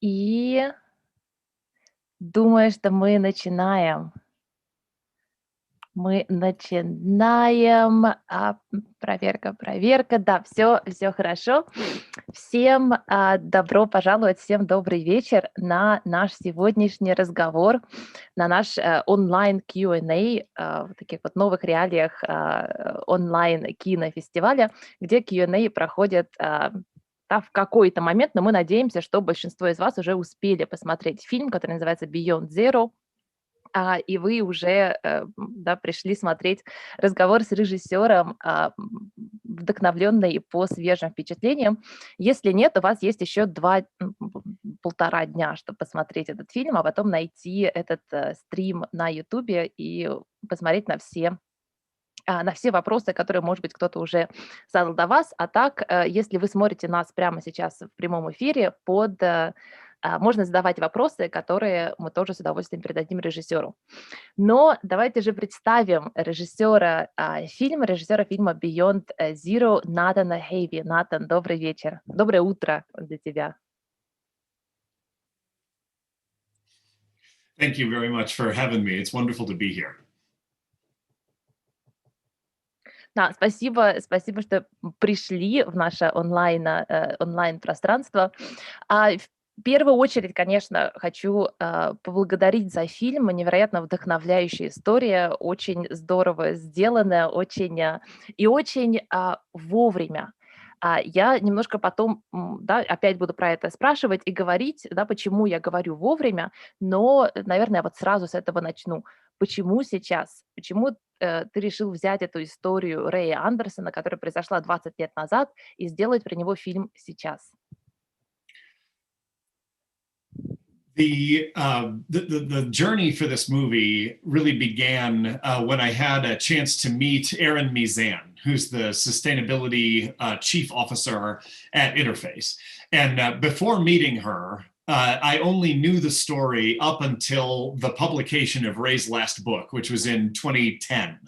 И думаю, что мы начинаем. Мы начинаем. Проверка. Да, все хорошо. Всем добро пожаловать, всем добрый вечер на наш сегодняшний разговор, на наш онлайн Q&A в таких вот новых реалиях онлайн кинофестиваля, где Q&A проходят в какой-то момент, но мы надеемся, что большинство из вас уже успели посмотреть фильм, который называется Beyond Zero, и вы уже да, пришли смотреть разговор с режиссером, вдохновленный по свежим впечатлениям. Если нет, у вас есть еще полтора дня, чтобы посмотреть этот фильм, а потом найти этот стрим на Ютубе и посмотреть на все вопросы, которые, может быть, кто-то уже задал до вас. А так, если вы смотрите нас прямо сейчас в прямом эфире, можно задавать вопросы, которые мы тоже с удовольствием передадим режиссеру. Но давайте же представим режиссера фильма Beyond Zero Натана Хейви. Натан, добрый вечер. Доброе утро для тебя. Thank you very much for having me. It's wonderful to be here. Да, спасибо, что пришли в наше онлайн-пространство. В первую очередь, конечно, хочу поблагодарить за фильм. Невероятно вдохновляющая история, очень здорово сделанная, очень вовремя. Я немножко потом, да, опять буду про это спрашивать и говорить, да, почему я говорю вовремя, но, наверное, вот сразу с этого начну. Почему сейчас? Почему ты решил взять эту историю Рэя Андерсона, которая произошла 20 лет назад, и сделать про него фильм сейчас? The journey for this movie really began when I had a chance to meet Erin Mizan, who's the sustainability chief officer at Interface. And before meeting her, I only knew the story up until the publication of Ray's last book, which was in 2010.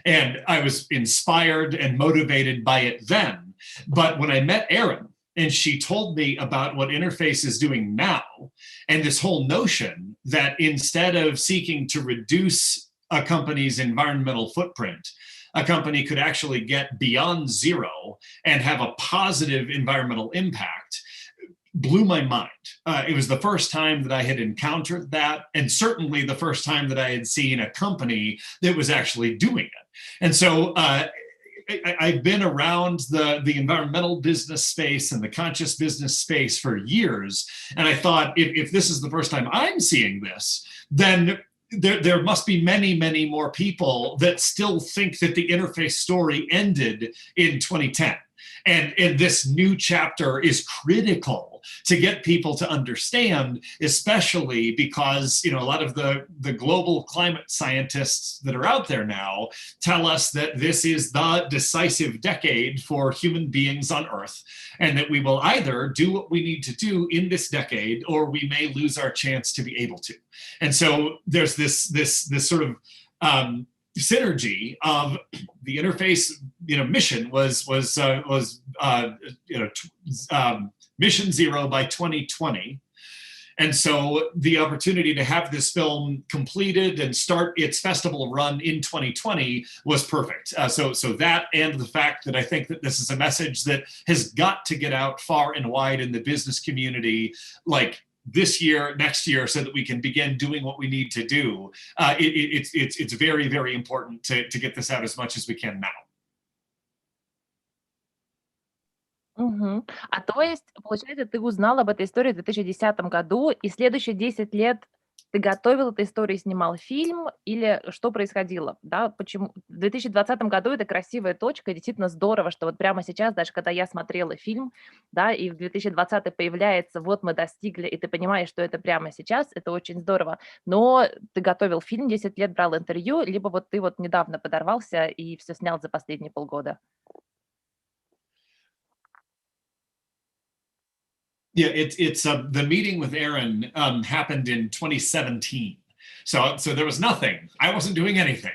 And I was inspired and motivated by it then. But when I met Erin, and she told me about what Interface is doing now, and this whole notion that instead of seeking to reduce a company's environmental footprint, a company could actually get beyond zero and have a positive environmental impact, blew my mind. It was the first time that I had encountered that, and certainly the first time that I had seen a company that was actually doing it. And so I've been around the environmental business space and the conscious business space for years. And I thought, if this is the first time I'm seeing this, then there must be many, many more people that still think that the Interface story ended in 2010. And this new chapter is critical to get people to understand, especially because, you know, a lot of the global climate scientists that are out there now tell us that this is the decisive decade for human beings on Earth, and that we will either do what we need to do in this decade, or we may lose our chance to be able to. And so there's this sort of synergy of the Interface, mission was mission zero by 2020. And so the opportunity to have this film completed and start its festival run in 2020 was perfect. So that, and the fact that I think that this is a message that has got to get out far and wide in the business community, like this year, next year, so that we can begin doing what we need to do. It's very, very important to get this out as much as we can now. Мгм. То есть, получается, ты узнал об этой истории в 2010 году, и следующие 10 лет ты готовил эту историю, снимал фильм, или что происходило? Да, почему? В 2020 году это красивая точка, и действительно здорово, что вот прямо сейчас, даже когда я смотрела фильм, да, и в 2020 появляется, вот мы достигли, и ты понимаешь, что это прямо сейчас, это очень здорово. Но ты готовил фильм 10 лет, брал интервью, либо вот ты вот недавно подорвался и все снял за последние полгода? Yeah, it's the meeting with Aaron happened in 2017. So there was nothing. I wasn't doing anything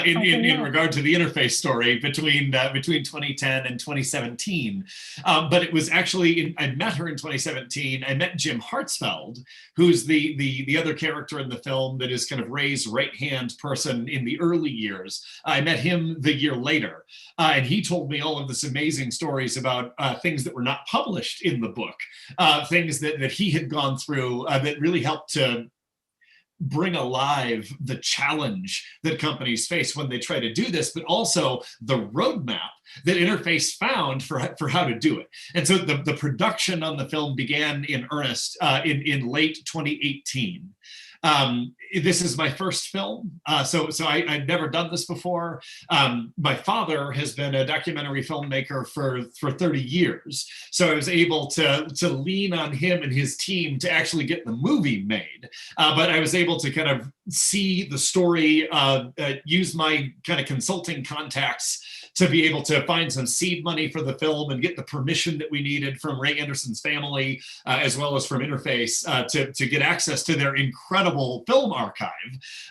in regard to the interface story between 2010 and 2017. But it was actually, I met her in 2017. I met Jim Hartzfeld, who's the other character in the film that is kind of Ray's right-hand person in the early years. I met him the year later. And he told me all of this amazing stories about things that were not published in the book, things that he had gone through that really helped to bring alive the challenge that companies face when they try to do this, but also the roadmap that Interface found for how to do it. And so the production on the film began in earnest in late 2018. This is my first film, so I'd never done this before. My father has been a documentary filmmaker for 30 years, so I was able to lean on him and his team to actually get the movie made. But I was able to kind of see the story, use my kind of consulting contacts to be able to find some seed money for the film and get the permission that we needed from Ray Anderson's family, as well as from Interface, to get access to their incredible film archive,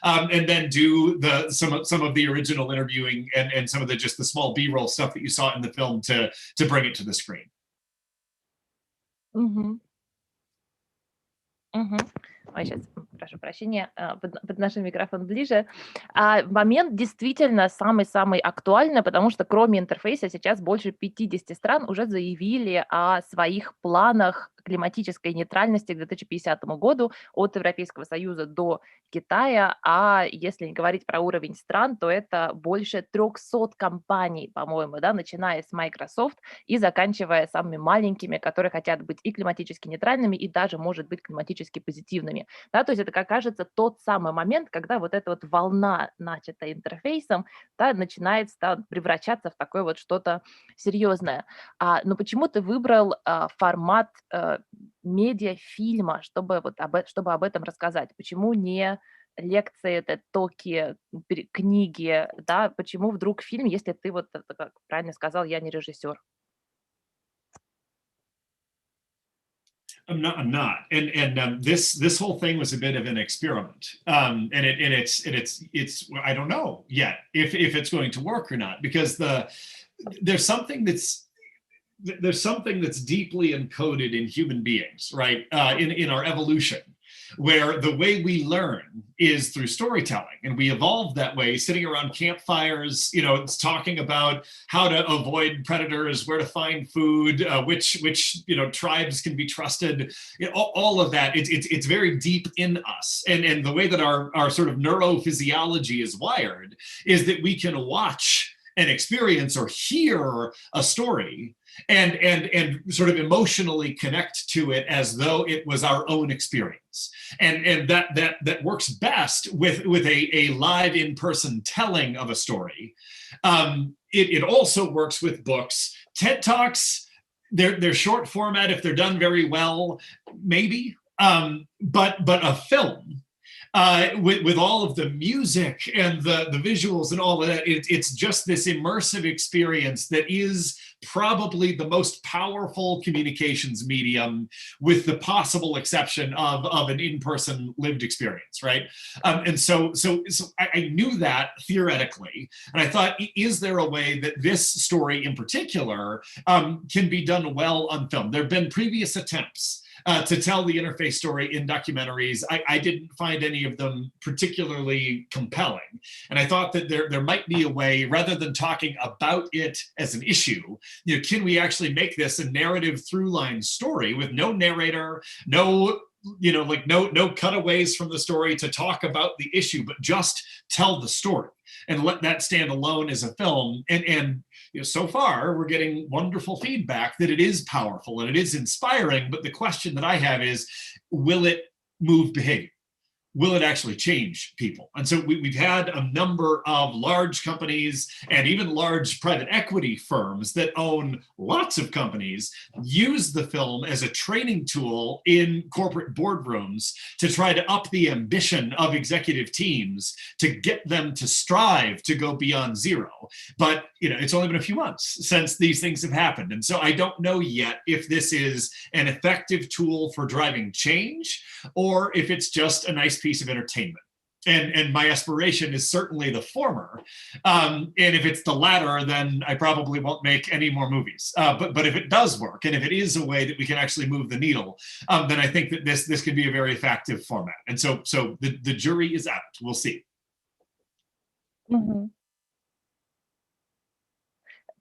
and then do some of the original interviewing and some of the small B-roll stuff that you saw in the film to bring it to the screen. Мгм. Мгм. Ой, сейчас, прошу прощения, подношу микрофон ближе. Момент действительно самый-самый актуальный, потому что кроме интерфейса сейчас больше 50 стран уже заявили о своих планах климатической нейтральности к 2050 году от Европейского Союза до Китая. А если не говорить про уровень стран, то это больше 300 компаний, по-моему, да, начиная с Microsoft и заканчивая самыми маленькими, которые хотят быть и климатически нейтральными, и даже, может быть, климатически позитивными. Да, то есть это, как кажется, тот самый момент, когда вот эта вот волна, начатая интерфейсом, да, начинает превращаться в такое вот что-то серьезное. Но почему ты выбрал формат медиафильма, чтобы чтобы об этом рассказать? Почему не лекции, это токи, книги, да? Почему вдруг фильм, если ты вот, как правильно сказал, я не режиссер? I'm not. And this whole thing was a bit of an experiment. And it's I don't know yet if it's going to work or not, because there's something that's deeply encoded in human beings, right? In our evolution, where the way we learn is through storytelling, and we evolved that way, sitting around campfires, it's talking about how to avoid predators, where to find food, which tribes can be trusted, all of that. It's very deep in us, and the way that our sort of neurophysiology is wired is that we can watch and experience or hear a story and sort of emotionally connect to it as though it was our own experience. And that works best with a live in-person telling of a story. It also works with books. TED Talks, they're short format if they're done very well, maybe. But a film, with all of the music and the visuals and all of that, it's just this immersive experience that is probably the most powerful communications medium, with the possible exception of an in-person lived experience, right? And so I knew that theoretically, and I thought, is there a way that this story in particular can be done well on film? There have been previous attempts to tell the interface story in documentaries. I didn't find any of them particularly compelling. And I thought that there might be a way, rather than talking about it as an issue, can we actually make this a narrative through line story with no narrator, no cutaways from the story to talk about the issue, but just tell the story and let that stand alone as a film. And so far we're getting wonderful feedback that it is powerful and it is inspiring. But the question that I have is, will it move behavior? Will it actually change people? And so we've had a number of large companies and even large private equity firms that own lots of companies use the film as a training tool in corporate boardrooms to try to up the ambition of executive teams, to get them to strive to go beyond zero. But it's only been a few months since these things have happened. And so I don't know yet if this is an effective tool for driving change or if it's just a nice piece of entertainment. And my aspiration is certainly the former. And if it's the latter, then I probably won't make any more movies. But if it does work, and if it is a way that we can actually move the needle, then I think that this can be a very effective format. And so the jury is out. We'll see. Мгм.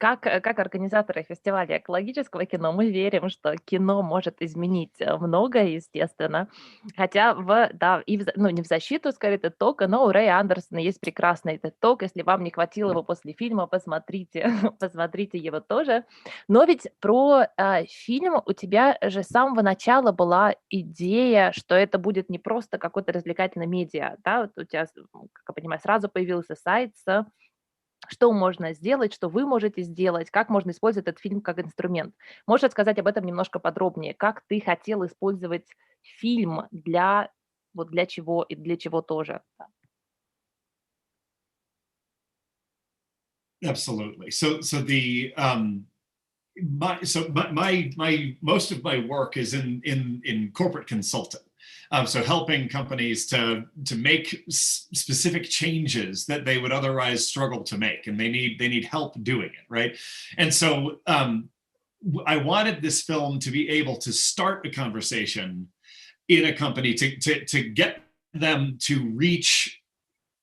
Как организаторы фестиваля экологического кино, мы верим, что кино может изменить многое, естественно. Хотя ну, не в защиту, скорее, TED-тока, но у Рэя Андерсона есть прекрасный TED-ток. Если вам не хватило его после фильма, посмотрите, посмотрите его тоже. Но ведь про фильм у тебя же с самого начала была идея, что это будет не просто какой-то развлекательный медиа, да? Вот у тебя, как я понимаю, сразу появился сайт с что можно сделать, что вы можете сделать, как можно использовать этот фильм как инструмент. Можешь рассказать об этом немножко подробнее? Как ты хотел использовать фильм для чего и для чего тоже? Да. Absolutely. My most of my work is in corporate consulting. So helping companies to make specific changes that they would otherwise struggle to make, and they need help doing it, right? And so I wanted this film to be able to start a conversation in a company to get them to reach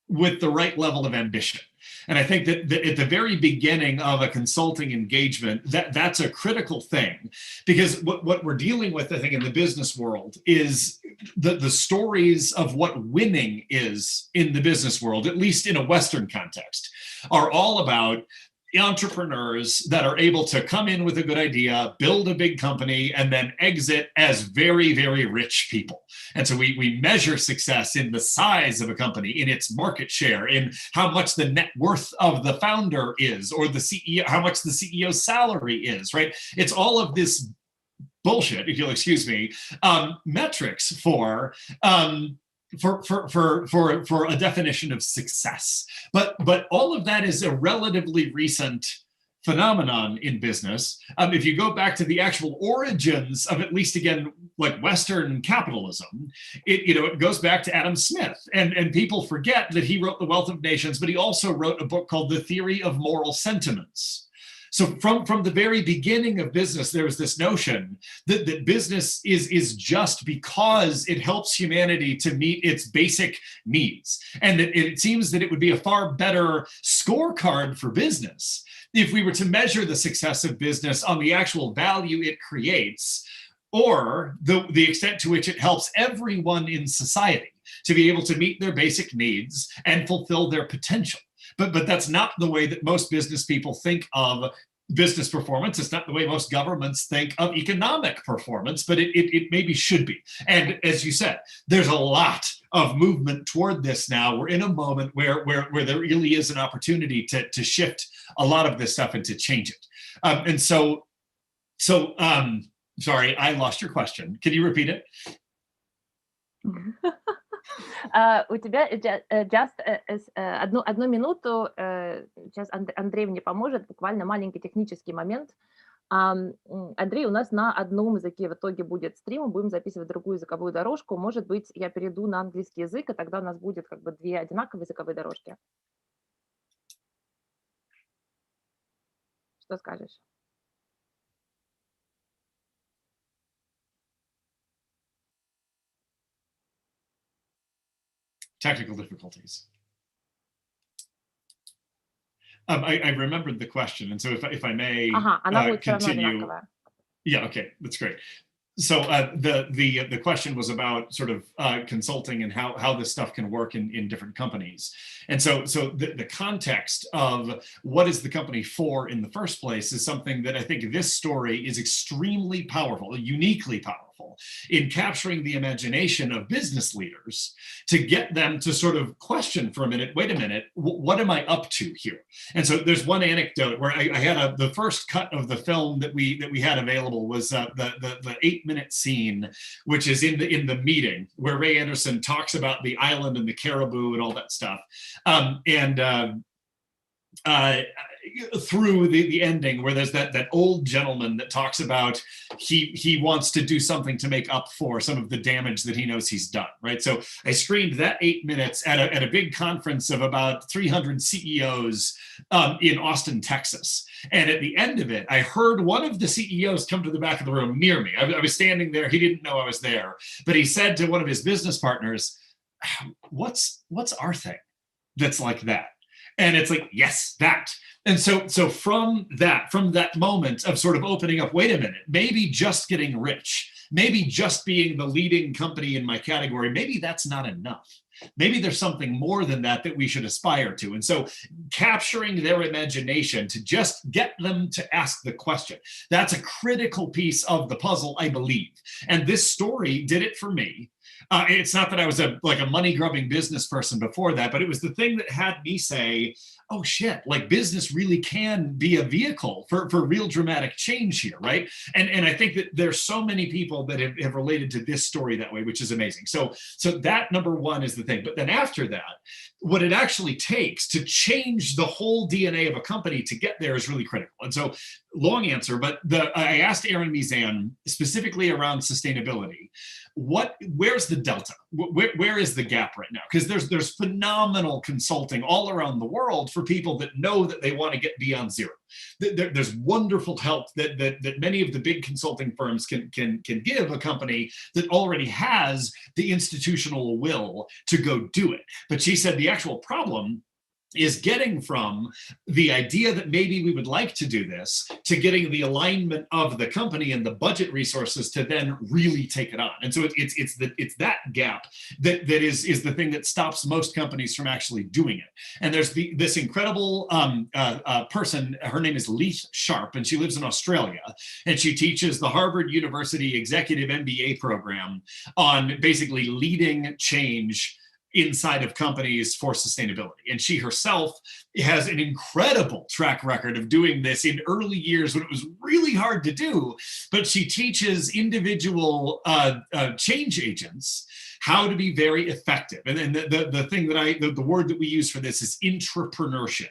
with the right level of ambition. And I think that at the very beginning of a consulting engagement, that's a critical thing, because what we're dealing with, I think, in the business world is the stories of what winning is in the business world, at least in a Western context, are all about entrepreneurs that are able to come in with a good idea, build a big company, and then exit as very, very rich people. And so we measure success in the size of a company, in its market share, in how much the net worth of the founder is, or the CEO, how much the CEO's salary is, right? It's all of this bullshit, if you'll excuse me, metrics for a definition of success. But all of that is a relatively recent phenomenon in business. If you go back to the actual origins of, at least again, like Western capitalism, it goes back to Adam Smith. And people forget that he wrote The Wealth of Nations, but he also wrote a book called The Theory of Moral Sentiments. So from the very beginning of business, there was this notion that business is just because it helps humanity to meet its basic needs. And that it seems that it would be a far better scorecard for business if we were to measure the success of business on the actual value it creates, or the extent to which it helps everyone in society to be able to meet their basic needs and fulfill their potential. But that's not the way that most business people think of business performance. It's not the way most governments think of economic performance, but it maybe should be. And as you said, there's a lot of movement toward this now. We're in a moment where there really is an opportunity to shift a lot of this stuff and to change it. Sorry, I lost your question. Can you repeat it? У тебя одну минуту, сейчас Андрей мне поможет, буквально маленький технический момент. Андрей, у нас на одном языке в итоге будет стрим, мы будем записывать другую языковую дорожку. Может быть, я перейду на английский язык, и тогда у нас будет как бы две одинаковые языковые дорожки. Что скажешь? Technical difficulties. I remembered the question, and so if I may continue. Yeah, okay, that's great. So the question was about sort of consulting and how this stuff can work in different companies. And so the context of what is the company for in the first place is something that I think this story is extremely powerful, uniquely powerful, in capturing the imagination of business leaders to get them to sort of question for a minute, wait a minute, what am I up to here? And so there's one anecdote where I had the first cut of the film that we had available was the 8-minute scene, which is in the meeting where Ray Anderson talks about the island and the caribou and all that stuff. through the ending where there's that old gentleman that talks about he wants to do something to make up for some of the damage that he knows he's done, right? So I streamed that 8 minutes at a big conference of about 300 CEOs in Austin, Texas. And at the end of it, I heard one of the CEOs come to the back of the room near me. I was standing there. He didn't know I was there, but he said to one of his business partners, what's our thing that's like that? And it's like, yes, that. And so from that moment of sort of opening up, wait a minute, maybe just getting rich, maybe just being the leading company in my category, maybe that's not enough. Maybe there's something more than that we should aspire to. And so capturing their imagination to just get them to ask the question, that's a critical piece of the puzzle, I believe. And this story did it for me. It's not that I was a money-grubbing business person before that, but it was the thing that had me say, oh shit, like business really can be a vehicle for real dramatic change here, right? And I think that there's so many people that have related to this story that way, which is amazing. So that number one is the thing. But then after that, what it actually takes to change the whole DNA of a company to get there is really critical. And so long answer, but I asked Erin Mizan specifically around sustainability. Where's the delta? Where is the gap right now? Because there's phenomenal consulting all around the world for people that know that they want to get beyond zero. There's wonderful help that many of the big consulting firms can give a company that already has the institutional will to go do it. But she said the actual problem is getting from the idea that maybe we would like to do this to getting the alignment of the company and the budget resources to then really take it on. And so it's that gap that is the thing that stops most companies from actually doing it. And there's this incredible person, her name is Leith Sharp, and she lives in Australia, and she teaches the Harvard University Executive MBA program on basically leading change inside of companies for sustainability. And she herself has an incredible track record of doing this in early years when it was really hard to do, but she teaches individual change agents how to be very effective. And then the thing that the word that we use for this is intrapreneurship.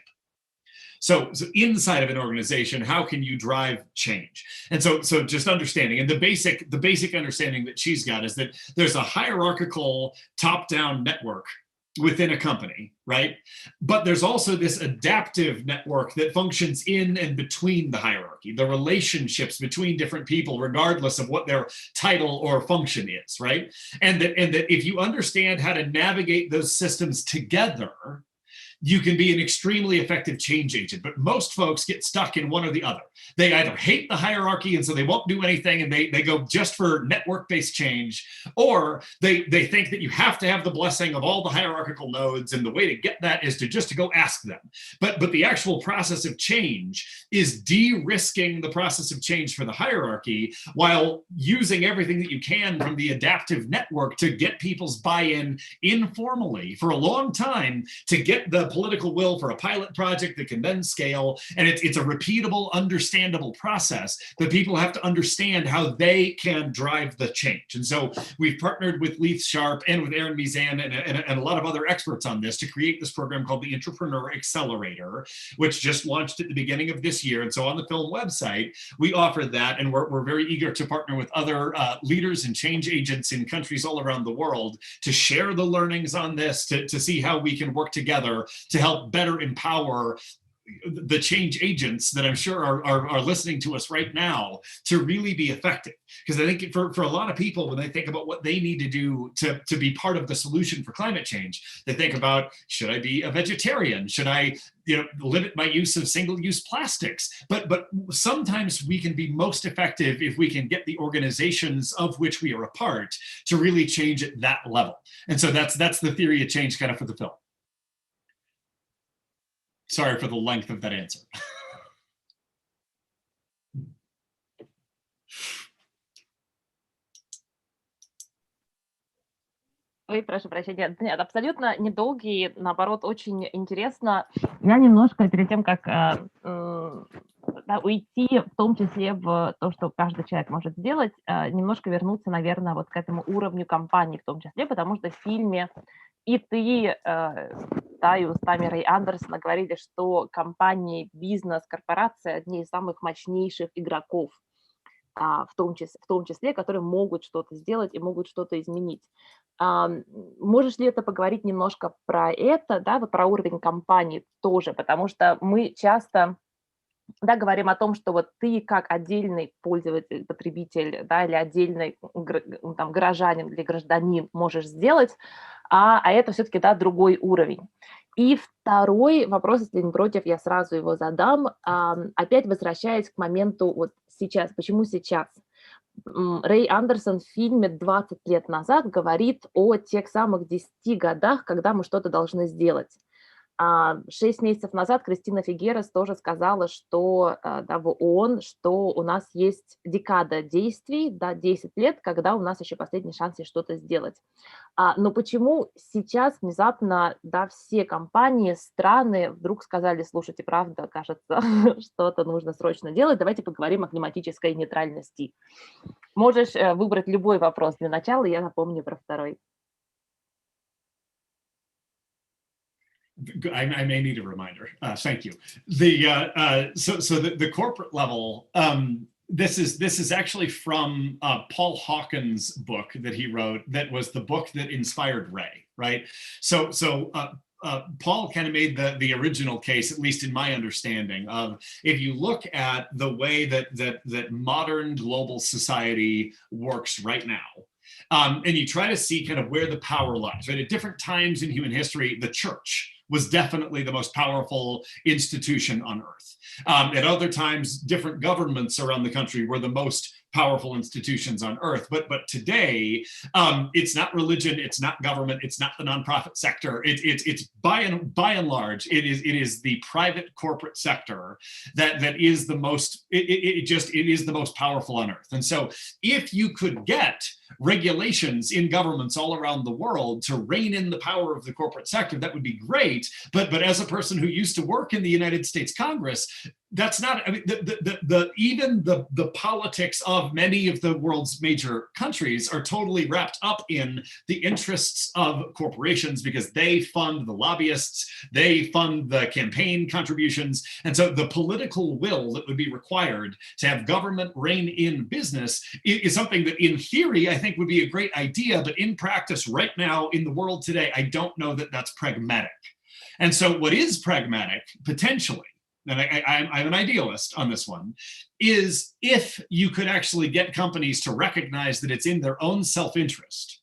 So inside of an organization, how can you drive change? And so just understanding, and the basic understanding that she's got is that there's a hierarchical top-down network within a company, right? But there's also this adaptive network that functions in and between the hierarchy, the relationships between different people, regardless of what their title or function is, right? And that if you understand how to navigate those systems together, you can be an extremely effective change agent. But most folks get stuck in one or the other. They either hate the hierarchy and so they won't do anything and they go just for network-based change, or they think that you have to have the blessing of all the hierarchical nodes, and the way to get that is to go ask them. But the actual process of change is de-risking the process of change for the hierarchy while using everything that you can from the adaptive network to get people's buy-in informally for a long time to get the political will for a pilot project that can then scale. And it's a repeatable, understandable process that people have to understand how they can drive the change. And so we've partnered with Leith Sharp and with Erin Mizan and a lot of other experts on this to create this program called the Entrepreneur Accelerator, which just launched at the beginning of this year. And so on the film website, we offer that, and we're very eager to partner with other leaders and change agents in countries all around the world to share the learnings on this, to see how we can work together to help better empower the change agents that I'm sure are listening to us right now to really be effective. Because I think for a lot of people, when they think about what they need to do to be part of the solution for climate change, they think about, should I be a vegetarian? Should I limit my use of single-use plastics? But sometimes we can be most effective if we can get the organizations of which we are a part to really change at that level. And so that's the theory of change kind of for the film. Sorry for the length of that answer. Ой, прошу прощения. Нет, абсолютно недолгий, наоборот, очень интересно. Я немножко перед тем, как уйти, в том числе в то, что каждый человек может сделать, немножко вернуться, наверное, вот к этому уровню компании в том числе, потому что в фильме и ты, да, и устами Рэя Андерсона говорили, что компании, бизнес, корпорации одни из самых мощнейших игроков, в том числе, которые могут что-то сделать и могут что-то изменить. Можешь ли это поговорить немножко про это, да, вот про уровень компании тоже, потому что мы часто, да, говорим о том, что вот ты как отдельный пользователь, потребитель, да, или отдельный там, горожанин или гражданин можешь сделать, а это все-таки, да, другой уровень. И второй вопрос, если не против, я сразу его задам, опять возвращаясь к моменту вот сейчас. Почему сейчас? Рэй Андерсон в фильме «20 лет назад» говорит о тех самых 10 годах, когда мы что-то должны сделать. 6 месяцев назад Кристина Фигерес тоже сказала, что, да, в ООН, что у нас есть декада действий, да, 10 лет, когда у нас еще последний шанс есть что-то сделать. Но почему сейчас внезапно, да, все компании, страны вдруг сказали: слушайте, правда, кажется, что-то нужно срочно делать, давайте поговорим о климатической нейтральности. Можешь выбрать любой вопрос для начала, я напомню про второй. I may need a reminder. Thank you. The corporate level. This is actually from Paul Hawkins' book that he wrote. That was the book that inspired Ray. Right. Paul kind of made the original case, at least in my understanding, of if you look at the way that modern global society works right now. And you try to see kind of where the power lies, right? At different times in human history, the church was definitely the most powerful institution on earth. At other times, different governments around the country were the most powerful institutions on earth. But today, it's not religion, it's not government, it's not the nonprofit sector. It's by and large, it is the private corporate sector that is the most. It is the most powerful on earth. And so, if you could get regulations in governments all around the world to rein in the power of the corporate sector, that would be great. But as a person who used to work in the United States Congress, that's not, I mean, even the politics of many of the world's major countries are totally wrapped up in the interests of corporations, because they fund the lobbyists, they fund the campaign contributions. And so the political will that would be required to have government rein in business is something that in theory I think would be a great idea, but in practice right now in the world today, I don't know that that's pragmatic. And so what is pragmatic, potentially, and I'm an idealist on this one, is if you could actually get companies to recognize that it's in their own self-interest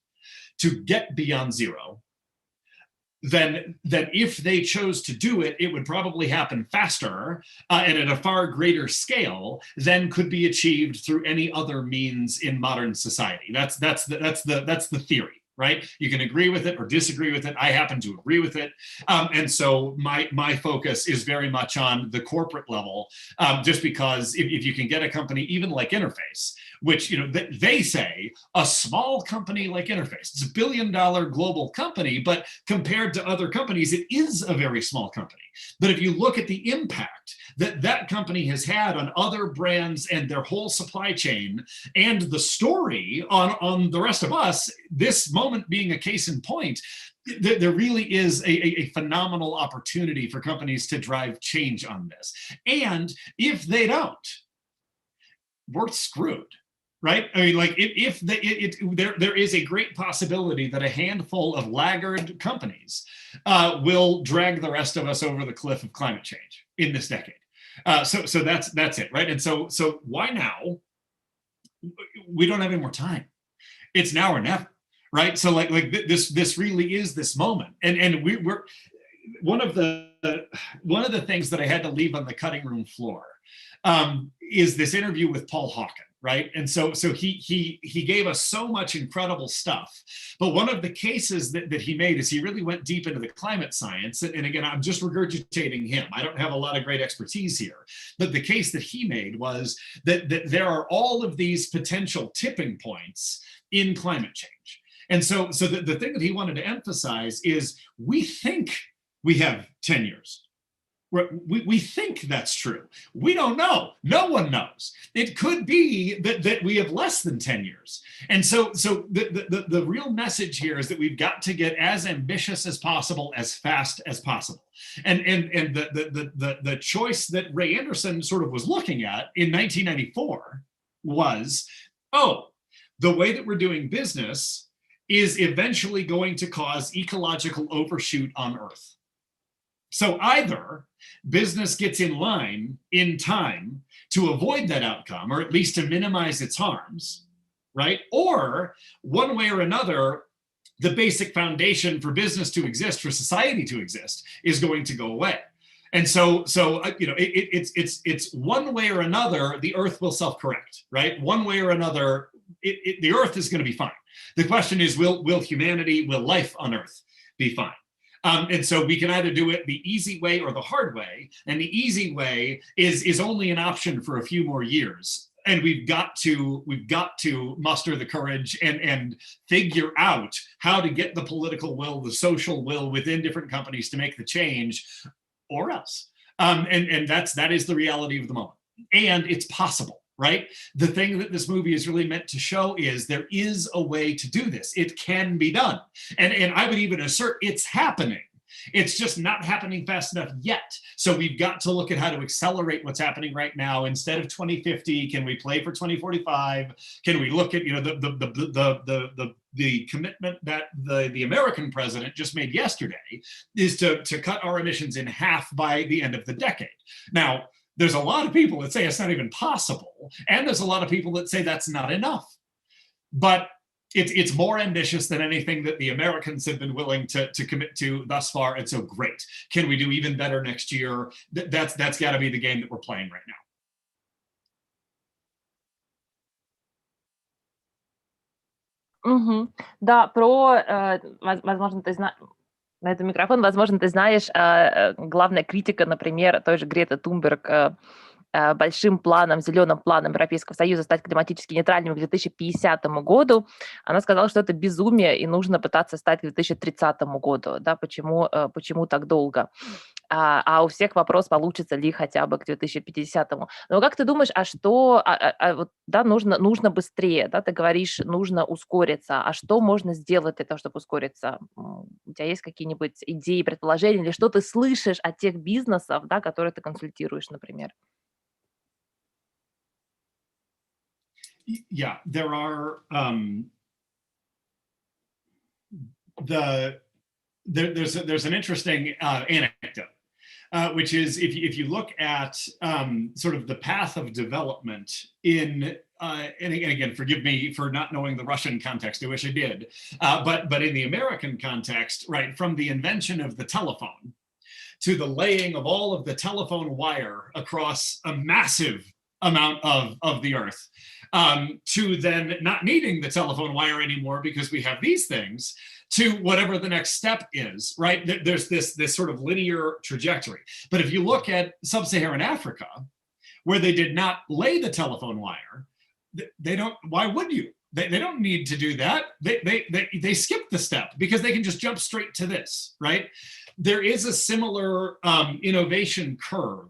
to get beyond zero, then if they chose to do it, it would probably happen faster and at a far greater scale than could be achieved through any other means in modern society. That's the theory. Right? You can agree with it or disagree with it. I happen to agree with it. And so my focus is very much on the corporate level, just because if you can get a company, even like Interface, which, you know, they say a small company like Interface, it's $1 billion global company, but compared to other companies, it is a very small company. But if you look at the impact that company has had on other brands and their whole supply chain, and the story on the rest of us, this moment being a case in point, there really is a phenomenal opportunity for companies to drive change on this. And if they don't, we're screwed. Right? I mean, like there is a great possibility that a handful of laggard companies will drag the rest of us over the cliff of climate change in this decade. So that's it, right? And so why now? We don't have any more time. It's now or never, right? So like this really is this moment, and we're one of the things that I had to leave on the cutting room floor is this interview with Paul Hawken. Right. And so he gave us so much incredible stuff. But one of the cases that he made is he really went deep into the climate science. And again, I'm just regurgitating him. I don't have a lot of great expertise here. But the case that he made was that there are all of these potential tipping points in climate change. And so the thing that he wanted to emphasize is we think we have 10 years. We think that's true. We don't know. No one knows. It could be that we have less than 10 years. And so the real message here is that we've got to get as ambitious as possible, as fast as possible. And the choice that Ray Anderson sort of was looking at in 1994 was, oh, the way that we're doing business is eventually going to cause ecological overshoot on Earth. So either business gets in line in time to avoid that outcome, or at least to minimize its harms, right? Or one way or another, the basic foundation for business to exist, for society to exist, is going to go away. And so you know, it's one way or another, the Earth will self-correct, right? One way or another, the Earth is going to be fine. The question is, will humanity, will life on Earth be fine? And so we can either do it the easy way or the hard way. And the easy way is only an option for a few more years. And we've got to muster the courage and figure out how to get the political will, the social will within different companies to make the change, or else. And that is the reality of the moment. And it's possible. Right? The thing that this movie is really meant to show is there is a way to do this. It can be done. And I would even assert it's happening. It's just not happening fast enough yet. So we've got to look at how to accelerate what's happening right now. Instead of 2050, can we play for 2045? Can we look at, you know, the commitment that the American president just made yesterday is to cut our emissions in half by the end of the decade. Now, there's a lot of people that say it's not even possible, and there's a lot of people that say that's not enough. But it's more ambitious than anything that the Americans have been willing to commit to thus far, and so great. Can we do even better next year? That's got to be the game that we're playing right now. Да, возможно, ты знаешь, на этот микрофон, возможно, ты знаешь, главная критика, например, той же Греты Тунберг, большим планом, зеленым планом Европейского Союза стать климатически нейтральным к 2050 году, она сказала, что это безумие, и нужно пытаться стать к 2030 году. Да, почему так долго? А у всех вопрос, получится ли хотя бы к 2050-му. Но как ты думаешь, вот, да, нужно быстрее, да, ты говоришь, нужно ускориться. А что можно сделать для того, чтобы ускориться? У тебя есть какие-нибудь идеи, предположения, или что ты слышишь от тех бизнесов, да, которые ты консультируешь, например? Yeah, there are there's an interesting anecdote, which is if you look at sort of the path of development in and again, forgive me for not knowing the Russian context. I wish I did, but in the American context, right, from the invention of the telephone to the laying of all of the telephone wire across a massive amount of the earth, to then not needing the telephone wire anymore because we have these things, to whatever the next step is, right? There's this sort of linear trajectory. But if you look at sub-Saharan Africa, where they did not lay the telephone wire, they don't, why would you? They don't need to do that. They skip the step because they can just jump straight to this, right? There is a similar innovation curve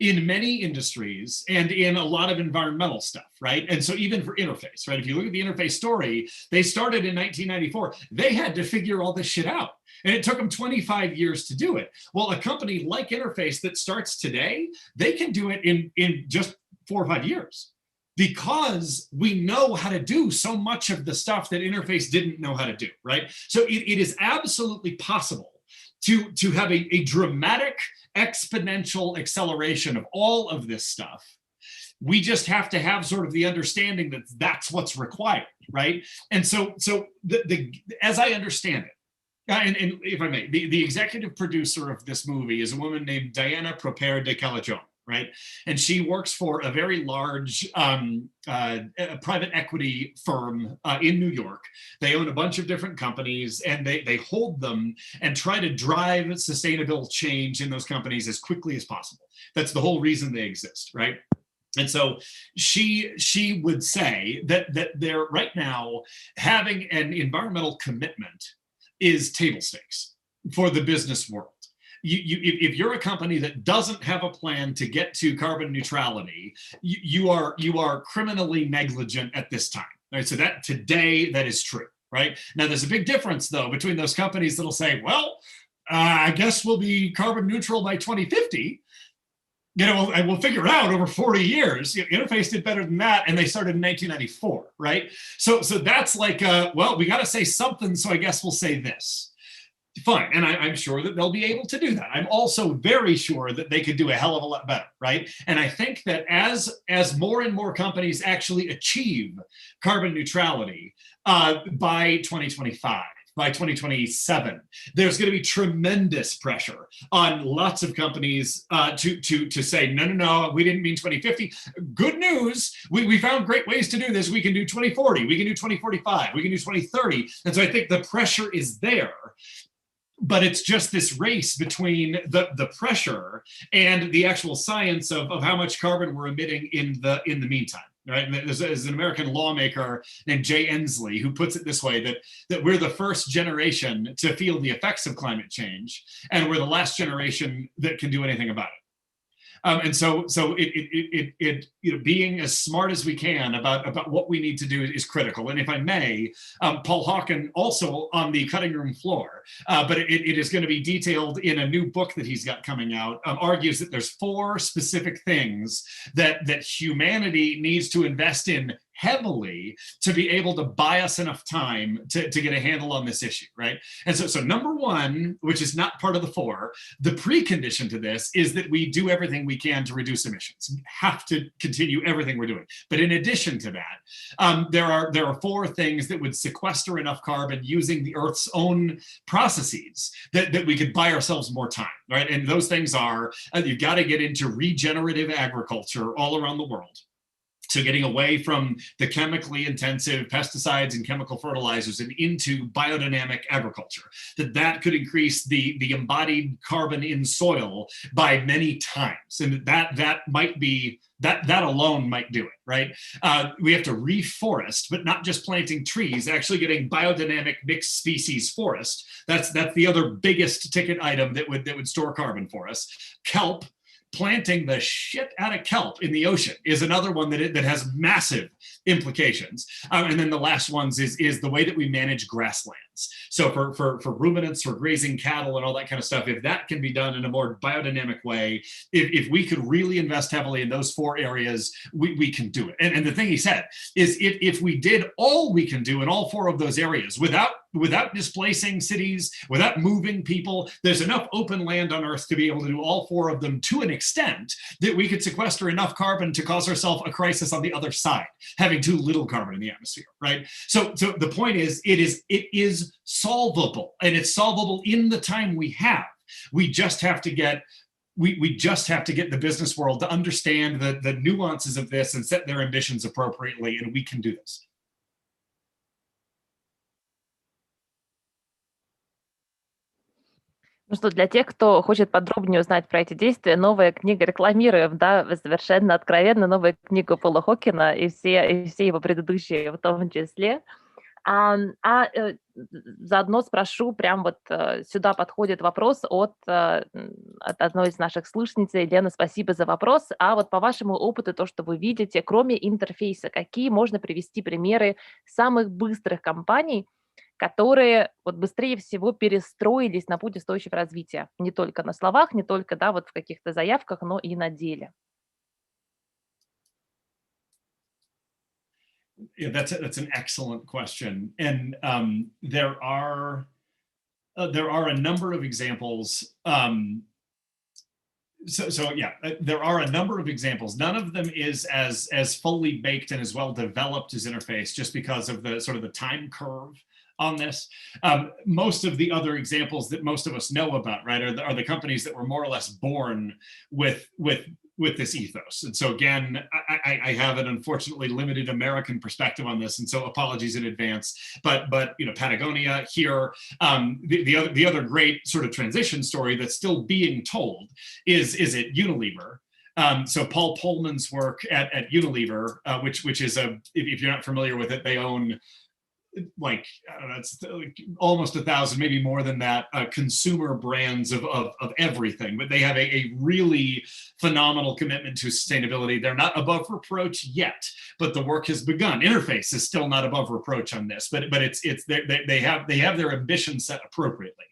in many industries and in a lot of environmental stuff, right? And so even for interface, right? If you look at the interface story, they started in 1994. They had to figure all this shit out. And it took them 25 years to do it. Well, a company like Interface that starts today, they can do it in just 4 or 5 years, because we know how to do so much of the stuff that Interface didn't know how to do, right? So it is absolutely possible to have a dramatic exponential acceleration of all of this stuff. We just have to have sort of the understanding that that's what's required, right? And so as I understand it, and if I may, the executive producer of this movie is a woman named Diana Proper de Calajon, right? And she works for a very large private equity firm in New York. They own a bunch of different companies, and they hold them and try to drive sustainable change in those companies as quickly as possible. That's the whole reason they exist, right? And so she would say that they're right now having an environmental commitment is table stakes for the business world. if you're a company that doesn't have a plan to get to carbon neutrality, you are criminally negligent at this time. Right? So that today, that is true. Right? Now, there's a big difference, though, between those companies that'll say, well, I guess we'll be carbon neutral by 2050. And we'll figure it out over 40 years. Interface did better than that, and they started in 1994, right? So that's like, well, we got to say something, so I guess we'll say this. Fine, and I'm sure that they'll be able to do that. I'm also very sure that they could do a hell of a lot better, right? And I think that as more and more companies actually achieve carbon neutrality by 2025, by 2027, there's going to be tremendous pressure on lots of companies to say, no, we didn't mean 2050. Good news, we found great ways to do this. We can do 2040, we can do 2045, we can do 2030. And so I think the pressure is there. But it's just this race between the pressure and the actual science of how much carbon we're emitting in the meantime. Right? And there's an American lawmaker named Jay Inslee who puts it this way, that we're the first generation to feel the effects of climate change, and we're the last generation that can do anything about it. And so it being as smart as we can about what we need to do is critical. And if I may, Paul Hawken also on the cutting room floor, but it is going to be detailed in a new book that he's got coming out, argues that there's 4 specific things that humanity needs to invest in heavily to be able to buy us enough time to get a handle on this issue, right? And so number 1, which is not part of the 4, the precondition to this is that we do everything we can to reduce emissions. We have to continue everything we're doing. But in addition to that, there are 4 things that would sequester enough carbon using the Earth's own processes that we could buy ourselves more time, right? And those things are, you've got to get into regenerative agriculture all around the world. So getting away from the chemically intensive pesticides and chemical fertilizers and into biodynamic agriculture, that could increase the embodied carbon in soil by many times. And that might be, that alone might do it, right? We have to reforest, but not just planting trees, actually getting biodynamic mixed species forest. That's the other biggest ticket item that would store carbon for us. Kelp. Planting the shit out of kelp in the ocean is another one that has massive implications. And then the last ones is the way that we manage grasslands. So for ruminants, for grazing cattle and all that kind of stuff, if that can be done in a more biodynamic way, if we could really invest heavily in those 4 areas, we can do it. And the thing he said is if we did all we can do in all 4 of those areas without displacing cities, without moving people, there's enough open land on Earth to be able to do all 4 of them to an extent that we could sequester enough carbon to cause ourselves a crisis on the other side, having too little carbon in the atmosphere, right? So the point is, it is solvable, and it's solvable in the time we have. We just have to get we just have to get the business world to understand the nuances of this and set their ambitions appropriately, and we can do this. Ну что, для тех, кто хочет подробнее узнать про эти действия, новая книга, рекламируем, да, совершенно откровенно, новая книга Пола Хокина и все его предыдущие в том числе. Заодно спрошу, прям вот сюда подходит вопрос от одной из наших слушниц. Елена, спасибо за вопрос. А вот по вашему опыту, то, что вы видите, кроме интерфейса, какие можно привести примеры самых быстрых компаний, которые вот быстрее всего перестроились на путь устойчивого развития? Не только на словах, не только, да, вот в каких-то заявках, но и на деле. Yeah, that's an excellent question, and there are a number of examples. There are a number of examples. None of them is as fully baked and as well developed as Interface, just because of the sort of the time curve on this. Most of the other examples that most of us know about, right, are the companies that were more or less born with this ethos. And so again, I have an unfortunately limited American perspective on this, and so apologies in advance. But Patagonia here, the other great sort of transition story that's still being told is at Unilever. So Paul Polman's work at Unilever, which is if you're not familiar with it, they own like, I don't know, it's like almost 1,000, maybe more than that, consumer brands of everything. But they have a really phenomenal commitment to sustainability. They're not above reproach yet, but the work has begun. Interface is still not above reproach on this, but they have their ambition set appropriately.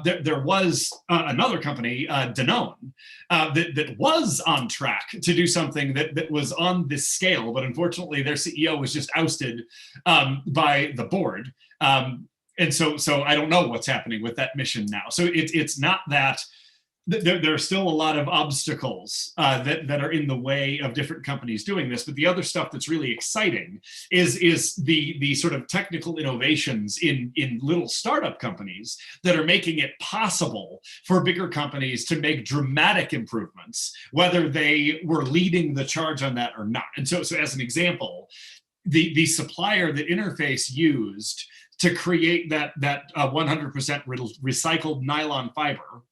There was another company, Danone, that was on track to do something that was on this scale, but unfortunately their CEO was just ousted by the board. And so I don't know what's happening with that mission now. So it's not that there are still a lot of obstacles that are in the way of different companies doing this. But the other stuff that's really exciting is the sort of technical innovations in little startup companies that are making it possible for bigger companies to make dramatic improvements, whether they were leading the charge on that or not. And so as an example, the supplier that Interface used to create that 100% recycled nylon fiber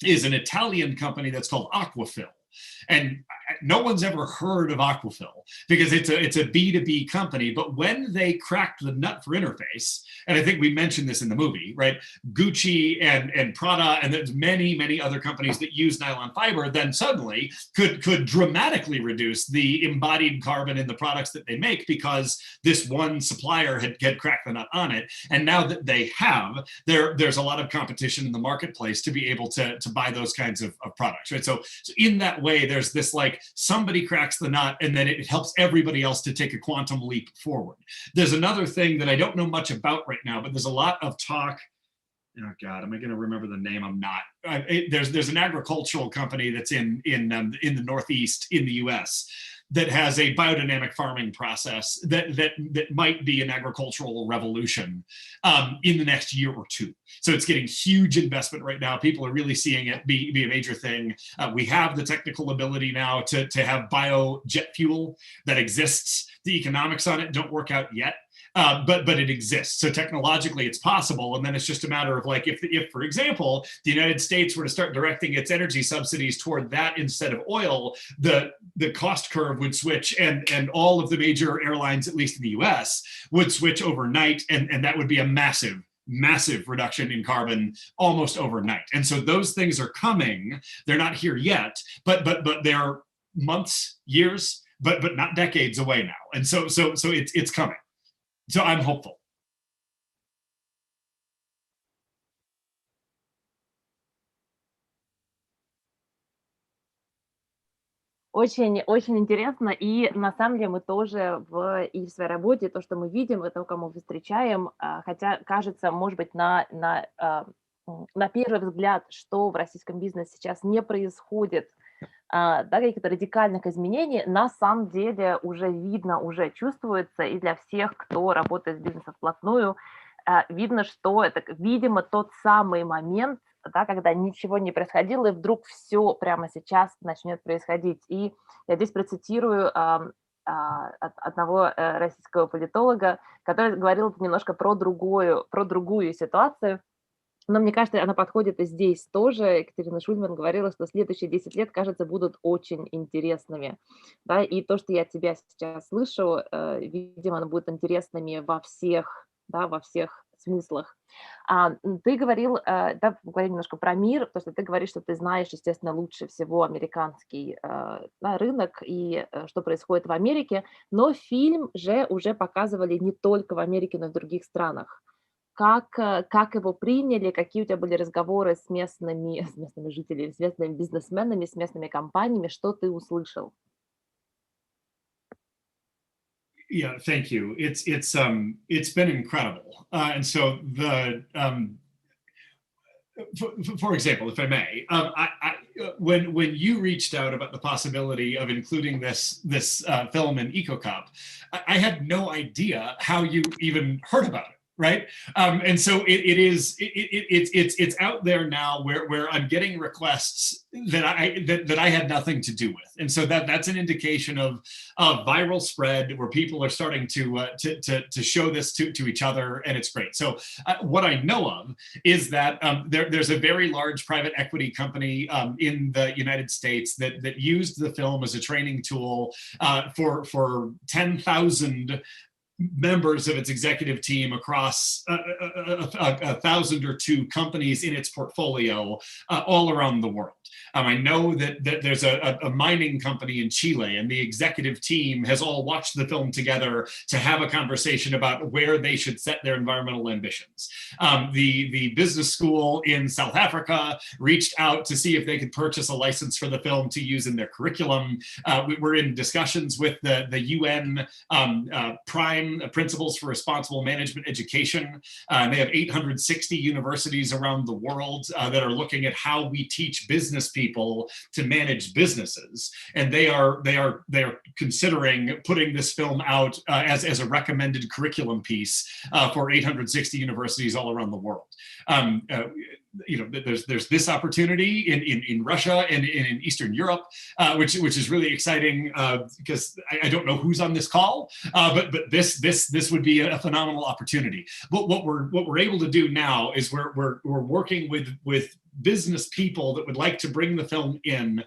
is an Italian company that's called Aquafil. And no one's ever heard of Aquafil because it's a B2B company. But when they cracked the nut for Interface, and I think we mentioned this in the movie, right? Gucci and Prada, and there's many other companies that use nylon fiber, then suddenly could dramatically reduce the embodied carbon in the products that they make because this one supplier had cracked the nut on it. And now that they have, there's a lot of competition in the marketplace to be able to buy those kinds of products, right? So in that way, there's this like somebody cracks the nut and then it helps everybody else to take a quantum leap forward. There's another thing that I don't know much about right now, but there's a lot of talk. Oh God, am I going to remember the name? I'm not. There's an agricultural company that's in the Northeast in the U.S. that has a biodynamic farming process that might be an agricultural revolution in the next year or two. So it's getting huge investment right now. People are really seeing it be a major thing. We have the technical ability now to have bio jet fuel that exists. The economics on it don't work out yet. But it exists. So technologically, it's possible. And then it's just a matter of like, if, for example, the United States were to start directing its energy subsidies toward that instead of oil, the cost curve would switch and all of the major airlines, at least in the US, would switch overnight. And that would be a massive reduction in carbon almost overnight. And so those things are coming. They're not here yet, but they're months, years, but not decades away now. And so it's coming. So I'm hopeful. Очень интересно, и на самом деле мы тоже и в своей работе, то, что мы видим, это кому мы встречаем, хотя кажется, может быть, на первый взгляд, что в российском бизнесе сейчас не происходит, да, каких-то радикальных изменений, на самом деле уже видно, уже чувствуется, и для всех, кто работает с бизнесом вплотную, видно, что это, видимо, тот самый момент, да, когда ничего не происходило, и вдруг все прямо сейчас начнет происходить. И я здесь процитирую одного российского политолога, который говорил немножко про другую ситуацию. Но мне кажется, она подходит и здесь тоже. Екатерина Шульман говорила, что следующие 10 лет, кажется, будут очень интересными. Да? И то, что я от тебя сейчас слышу, видимо, оно будет интересными во всех смыслах. Ты говорил, да, поговорим немножко про мир, потому что ты говоришь, что ты знаешь, естественно, лучше всего американский рынок и что происходит в Америке, но фильм же уже показывали не только в Америке, но и в других странах. Как его приняли, какие у тебя были разговоры с местными жителями, с местными бизнесменами, с местными компаниями, что ты услышал? Yeah, thank you. It's been incredible. And so for example, if I may, when you reached out about the possibility of including this film in EcoCup, I had no idea how you even heard about it. Right, and so it's out there now where I'm getting requests that I had nothing to do with, and so that's an indication of viral spread where people are starting to show this to each other, and it's great. So what I know of is that there's a very large private equity company in the United States that used the film as a training tool for 10,000 members of its executive team across 1,000 or two companies in its portfolio all around the world. I know that there's a mining company in Chile, and the executive team has all watched the film together to have a conversation about where they should set their environmental ambitions. The business school in South Africa reached out to see if they could purchase a license for the film to use in their curriculum. We're in discussions with the UN Prime Principles for Responsible Management Education. They have 860 universities around the world that are looking at how we teach business people to manage businesses, and they are considering putting this film out as a recommended curriculum piece for 860 universities all around the world. There's this opportunity in Russia and in Eastern Europe, which is really exciting because I don't know who's on this call, but this would be a phenomenal opportunity. But what we're able to do now is we're working with business people that would like to bring the film in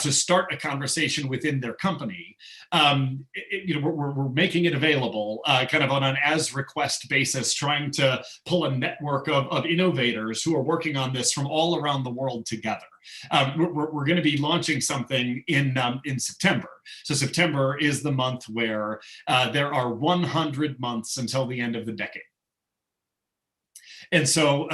to start a conversation within their company. We're making it available kind of on an as request basis, trying to pull a network of innovators who are working on this from all around the world together. We're going to be launching something in September. So September is the month where there are 100 months until the end of the decade. And so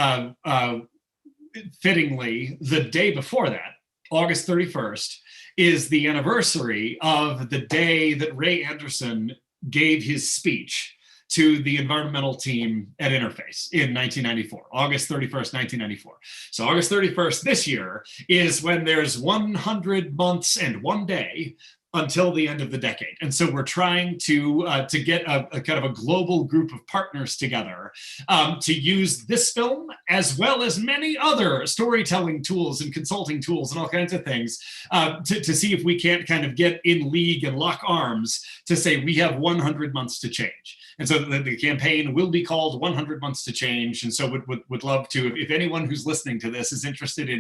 fittingly, the day before that, August 31st, is the anniversary of the day that Ray Anderson gave his speech to the environmental team at Interface in 1994, August 31st, 1994. So August 31st this year is when there's 100 months and one day until the end of the decade. And so we're trying to get a kind of a global group of partners together to use this film as well as many other storytelling tools and consulting tools and all kinds of things to see if we can't kind of get in league and lock arms to say we have 100 months to change. And so the campaign will be called 100 Months to Change. And so would love to, if anyone who's listening to this is interested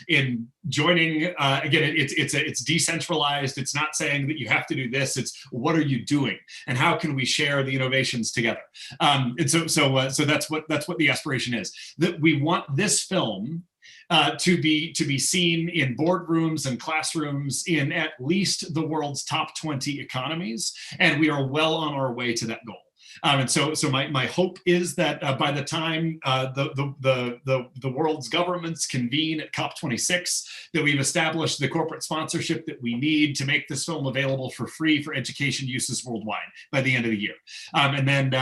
in joining, again, it's decentralized. It's not saying that you have to do this. It's what are you doing and how can we share the innovations together? And so that's what the aspiration is. That we want this film to be seen in boardrooms and classrooms in at least the world's top 20 economies, and we are well on our way to that goal. And so my hope is that by the time the world's governments convene at COP26, that we've established the corporate sponsorship that we need to make this film available for free for education uses worldwide by the end of the year. And then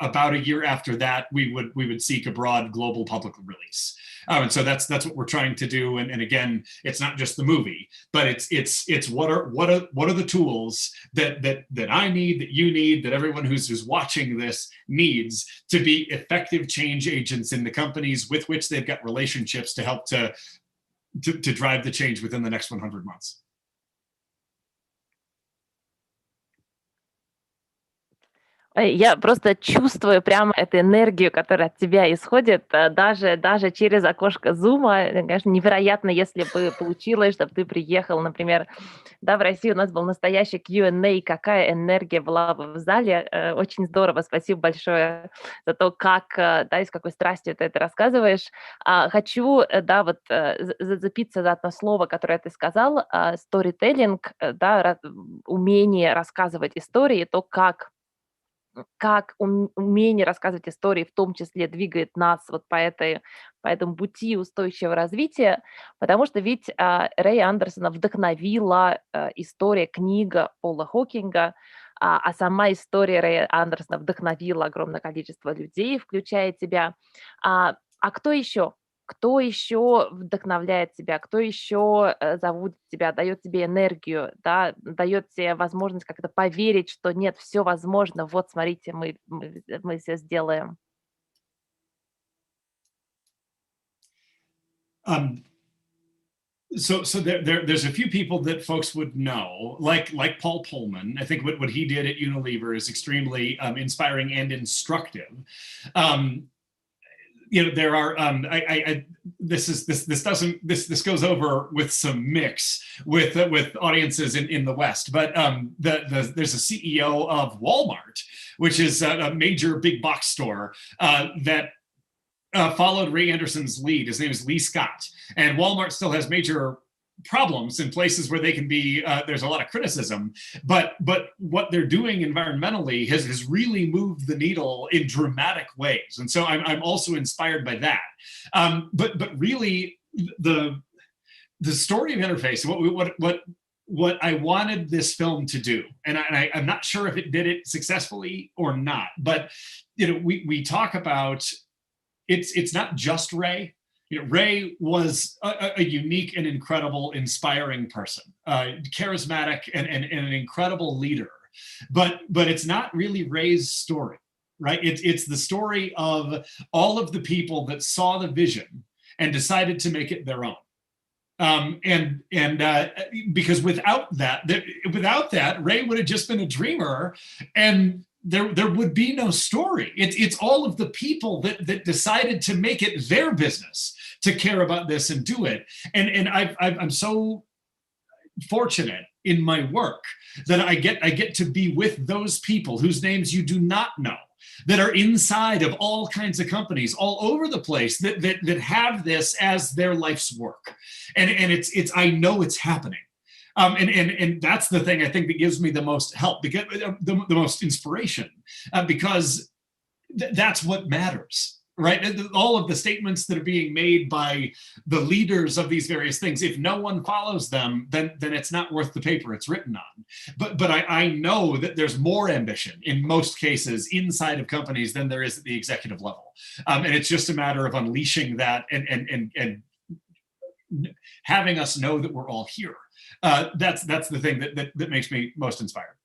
about a year after that, we would seek a broad global public release. And so that's what we're trying to do. And again, it's not just the movie, but it's what are the tools that I need, that you need, that everyone who's watching this needs to be effective change agents in the companies with which they've got relationships to help to drive the change within the next 100 months. Я просто чувствую прямо эту энергию, которая от тебя исходит, даже через окошко Зума. Конечно, невероятно, если бы получилось, чтобы ты приехал, например, да, в Россию, у нас был настоящий Q&A, какая энергия была бы в зале. Очень здорово, спасибо большое за то, как, да, и с какой страстью ты это рассказываешь. Хочу, да, вот зацепиться за одно слово, которое ты сказал, storytelling, да, умение рассказывать истории, то, как умение рассказывать истории в том числе двигает нас вот по этому пути устойчивого развития, потому что ведь Рэя Андерсона вдохновила история, книга Пола Хокинга, а сама история Рэя Андерсона вдохновила огромное количество людей, включая тебя. А кто еще? Кто еще вдохновляет тебя? Кто еще заводит тебя, дает тебе энергию, да, дает тебе возможность как-то поверить, что нет, все возможно, вот смотрите, мы все сделаем. So there's a few people that folks would know, like Paul Pullman. I think what he did at Unilever is extremely inspiring and instructive. There are this goes over with some mix with audiences in the West, but there's a CEO of Walmart which is a major big box store that followed Ray Anderson's lead. His name is Lee Scott. And Walmart still has major problems in places where they can be, there's a lot of criticism, but what they're doing environmentally has really moved the needle in dramatic ways. And so I'm also inspired by that. But really the story of Interface, what I wanted this film to do, and I'm not sure if it did it successfully or not, but we talk about, it's not just Ray. Ray was a unique and incredible, inspiring person, charismatic and an incredible leader. But it's not really Ray's story, right? It's the story of all of the people that saw the vision and decided to make it their own. Because without that, Ray would have just been a dreamer, and there would be no story. It's all of the people that decided to make it their business to care about this and do it. And I'm so fortunate in my work that I get to be with those people whose names you do not know, that are inside of all kinds of companies all over the place that have this as their life's work. And it's I know it's happening. And that's the thing I think that gives me the most help, because the most inspiration, because that's what matters, right? All of the statements that are being made by the leaders of these various things, if no one follows them, then it's not worth the paper it's written on. But I know that there's more ambition in most cases inside of companies than there is at the executive level, and it's just a matter of unleashing that and having us know that we're all here. That's the thing that makes me most inspired.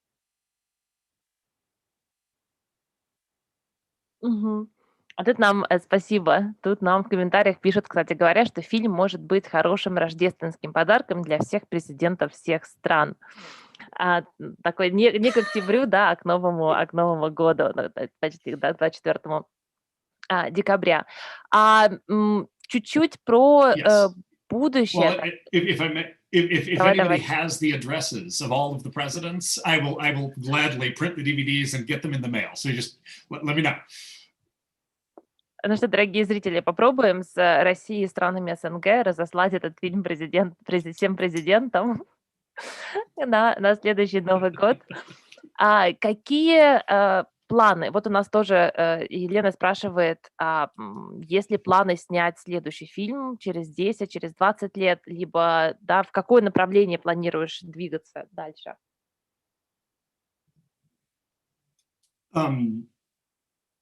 А тут нам спасибо. Тут нам в комментариях пишут, кстати говоря, что фильм может быть хорошим рождественским подарком для всех президентов всех стран. Такой не к октябрю, да, а к Новому году, почти, да, 24 декабря. Чуть-чуть про будущее. Well, if anybody has the addresses of all of the presidents, I will gladly print the DVDs and get them in the mail. So just let me know. Ну что, дорогие зрители, попробуем с Россией и странами СНГ разослать этот фильм всем президентам на следующий Новый год. Какие планы? Вот у нас тоже Елена спрашивает, есть ли планы снять следующий фильм через 10, через 20 лет, либо да, в какое направление планируешь двигаться дальше?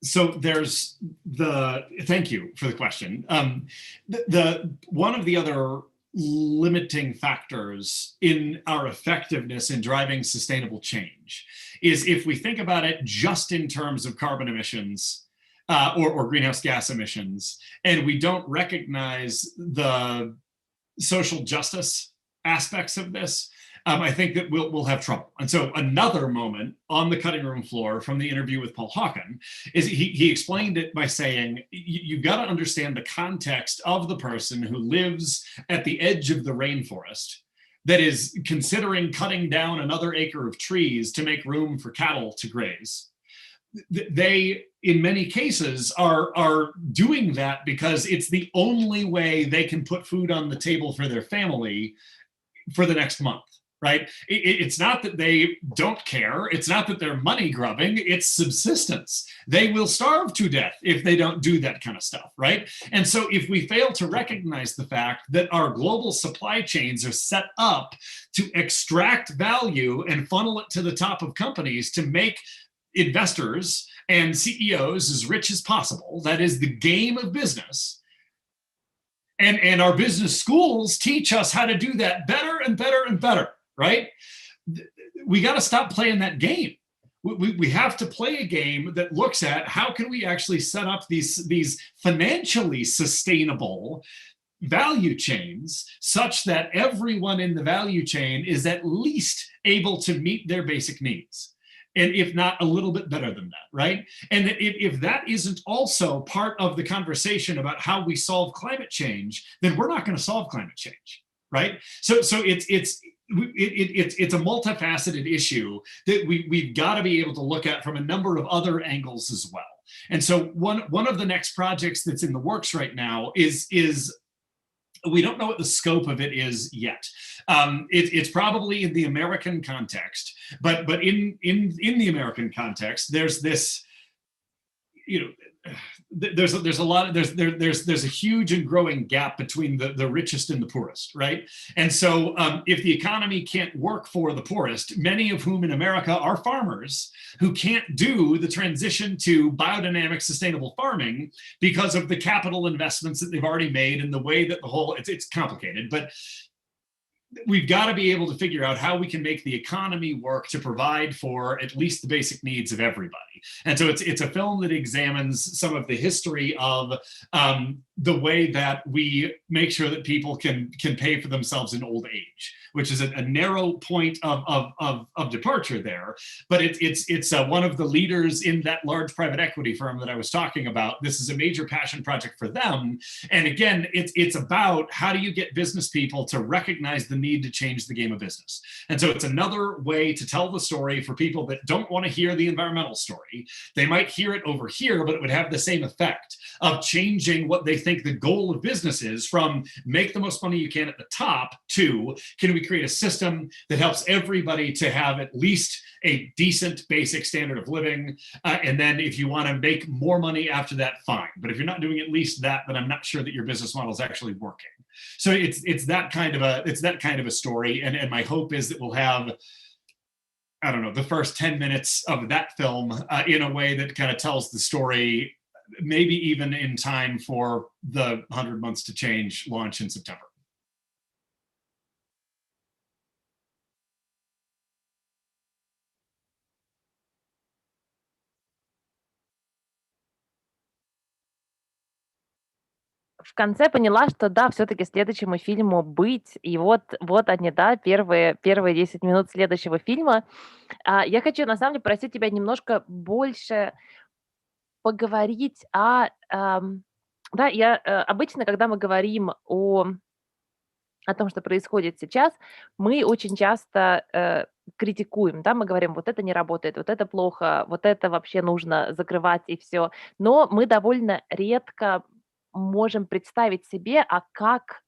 So thank you for the question. One of the other limiting factors in our effectiveness in driving sustainable change is if we think about it just in terms of carbon emissions or greenhouse gas emissions, and we don't recognize the social justice aspects of this, I think that we'll have trouble. And so another moment on the cutting room floor from the interview with Paul Hawken is he explained it by saying, you've got to understand the context of the person who lives at the edge of the rainforest that is considering cutting down another acre of trees to make room for cattle to graze. They, in many cases, are doing that because it's the only way they can put food on the table for their family for the next month. Right? It's not that they don't care. It's not that they're money grubbing. It's subsistence. They will starve to death if they don't do that kind of stuff, right? And so if we fail to recognize the fact that our global supply chains are set up to extract value and funnel it to the top of companies to make investors and CEOs as rich as possible, that is the game of business. And our business schools teach us how to do that better and better and better. Right? We got to stop playing that game. We have to play a game that looks at how can we actually set up these financially sustainable value chains such that everyone in the value chain is at least able to meet their basic needs. And if not, a little bit better than that, right? And if that isn't also part of the conversation about how we solve climate change, then we're not going to solve climate change, right? So it's it's a multifaceted issue that we've got to be able to look at from a number of other angles as well. And so one of the next projects that's in the works right now is we don't know what the scope of it is yet. It's probably in the American context, but in the American context, there's this, there's a huge and growing gap between the richest and the poorest, right? And so if the economy can't work for the poorest, many of whom in America are farmers who can't do the transition to biodynamic sustainable farming because of the capital investments that they've already made and the way that the whole, it's complicated, but we've got to be able to figure out how we can make the economy work to provide for at least the basic needs of everybody. And so it's a film that examines some of the history of the way that we make sure that people can pay for themselves in old age, which is a narrow point of departure there. But it's one of the leaders in that large private equity firm that I was talking about. This is a major passion project for them. And again, it's about how do you get business people to recognize the need to change the game of business. And so it's another way to tell the story for people that don't want to hear the environmental story. They might hear it over here, but it would have the same effect of changing what they think the goal of business is, from make the most money you can at the top to can we create a system that helps everybody to have at least a decent basic standard of living. And then if you want to make more money after that, fine. But if you're not doing at least that, then I'm not sure that your business model is actually working. So it's that kind of a story. And my hope is that we'll have, I don't know, the first 10 minutes of that film in a way that kind of tells the story, maybe even in time for the 100 Months to Change launch in September. В конце поняла, что да, все-таки следующему фильму быть. И вот они, да, первые 10 минут следующего фильма. Я хочу, на самом деле, просить тебя немножко больше поговорить да, обычно, когда мы говорим о том, что происходит сейчас, мы очень часто критикуем, да, мы говорим, вот это не работает, вот это плохо, вот это вообще нужно закрывать и все. Но мы довольно редко можем представить себе, как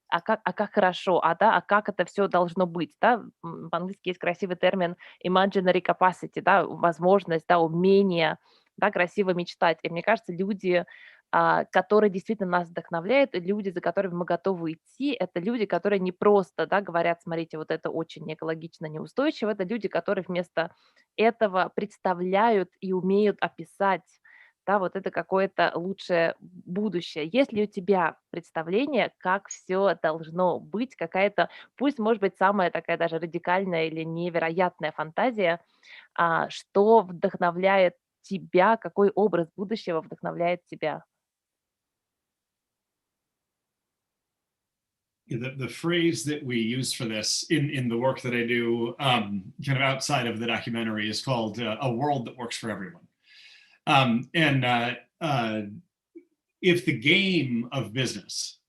хорошо, как это все должно быть, да. По-английски есть красивый термин imaginary capacity, да, возможность, да, умение, да, красиво мечтать. И мне кажется, люди, которые действительно нас вдохновляют, люди, за которыми мы готовы идти, это люди, которые не просто, да, говорят, смотрите, вот это очень экологично неустойчиво, это люди, которые вместо этого представляют и умеют описать, да, вот это какое-то лучшее будущее. Есть ли у тебя представление, как все должно быть, какая-то, пусть, может быть, самая такая даже радикальная или невероятная фантазия, что вдохновляет тебя, какой образ будущего вдохновляет тебя? The phrase that we use for this in the work that I do, kind of outside of the documentary, is called a world that works for everyone. If the game of business